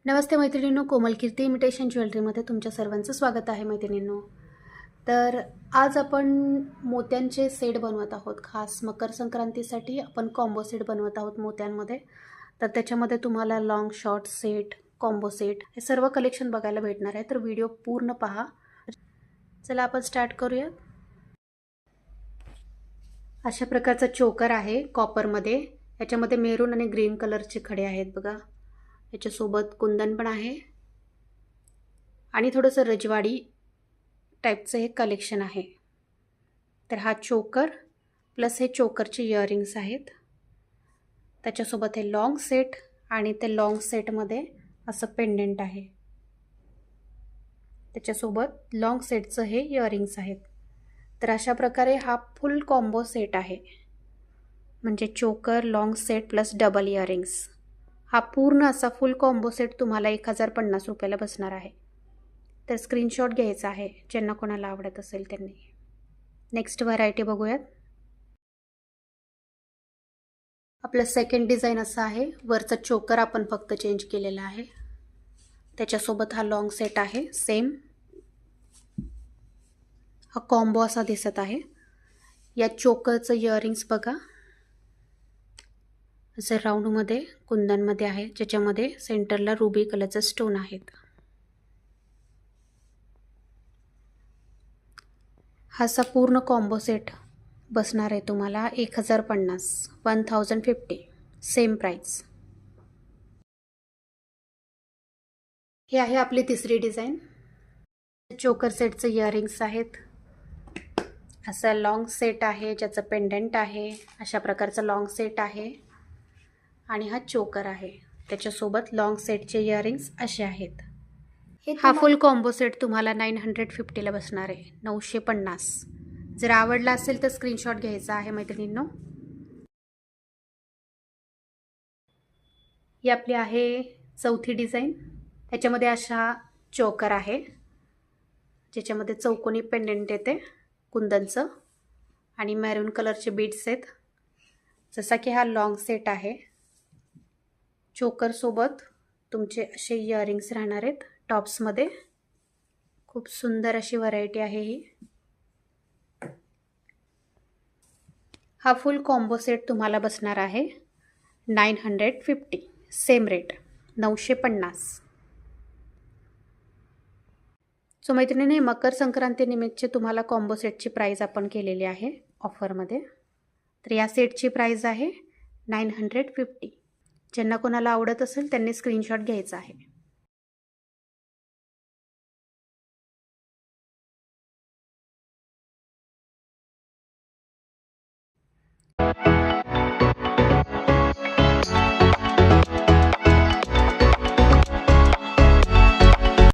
नमस्ते मैत्रिणींनो, कोमल कीर्ती इमिटेशन ज्वेलरीमध्ये तुमच्या सर्वांचं स्वागत आहे मैत्रिणींनो। तर आज आपण मोत्यांचे सेट बनवत आहोत। खास मकर संक्रांतीसाठी आपण कॉम्बो सेट बनवत आहोत मोत्यांमध्ये। तर त्याच्यामध्ये तुम्हाला long short set, combo set हे सर्व कलेक्शन बघायला भेटणार आहे। तर व्हिडिओ पूर्ण पहा। चला आपण स्टार्ट करूया। अशा प्रकारचा चोकर आहे कॉपरमध्ये। याच्यामध्ये मेरून आणि ग्रीन कलरचे खडे आहेत बघा। याच्यासोबत कुंदन पण आहे आणि थोडंसं रजवाडी टाईपचं हे कलेक्शन आहे। तर हा चोकर प्लस हे चोकरचे इयरिंग्स आहेत। त्याच्यासोबत हे लॉंग सेट आणि ते लॉंग सेटमध्ये असं पेंडंट आहे। त्याच्यासोबत लॉंग सेटचं हे इयरिंग्स आहेत। तर अशा प्रकारे हा फुल कॉम्बो सेट आहे, म्हणजे चोकर, long set plus double earrings. हा पूर्ण असा फुल कॉम्बो सेट तुम्हाला 1050 रुपयाला बसणार आहे। तर स्क्रीनशॉट घ्यायचा आहे ज्यांना कोणाला आवडत असेल त्यांनी। नेक्स्ट व्हरायटी बघूयात। आपलं सेकंड डिझाइन असं आहे। वरचा चोकर आपण फक्त चेंज केलेला आहे। त्याच्यासोबत हा लॉंग सेट आहे सेम। हा कॉम्बो असा दिसत आहे। या चोकरचं इयरिंग्स बघा, असं राऊंडमध्ये कुंदनमध्ये आहे, ज्याच्यामध्ये सेंटरला रुबी कलरचे स्टोन आहेत। हा असा पूर्ण कॉम्बो सेट बसणार आहे तुम्हाला 1050 सेम प्राइस। हे आहे आपली तिसरी डिझाइन। चोकर सेटचे इयरिंग्स आहेत। असा लॉंग सेट आहे ज्याचं पेंडंट आहे। अशा प्रकारचा लॉंग सेट आहे आणि हा चोकर आहे। त्याच्यासोबत लॉंग सेटचे इयरिंग्स असे आहेत। हा फुल कॉम्बो सेट तुम्हाला 950ला बसणार आहे, 950। जर आवडला असेल तर स्क्रीनशॉट घ्यायचा आहे मैत्रिणींनो। ही आपली आहे चौथी डिझाइन। त्याच्यामध्ये अशा चोकर आहे ज्याच्यामध्ये चौकोनी पेंडंट येते कुंदनचं आणि मॅरून कलरचे बीड्स आहेत। जसा की हा लॉंग सेट आहे। चोकर सोबत तुमचे असे इयरिंग्स राहणार आहेत टॉप्समध्ये। खूप सुंदर अशी व्हरायटी आहे ही। हा फुल कॉम्बो सेट तुम्हाला बसणार आहे 950, सेम रेट 950। सो मैत्रिणींनो, मकर संक्रांती निमित्तचे तुम्हाला कॉम्बो सेटची प्राइस आपण केलेली आहे ऑफरमध्ये। तर या सेटची प्राइस आहे 950। ज्यांना कोणाला आवडत असेल त्यांनी स्क्रीनशॉट घ्यायचा आहे।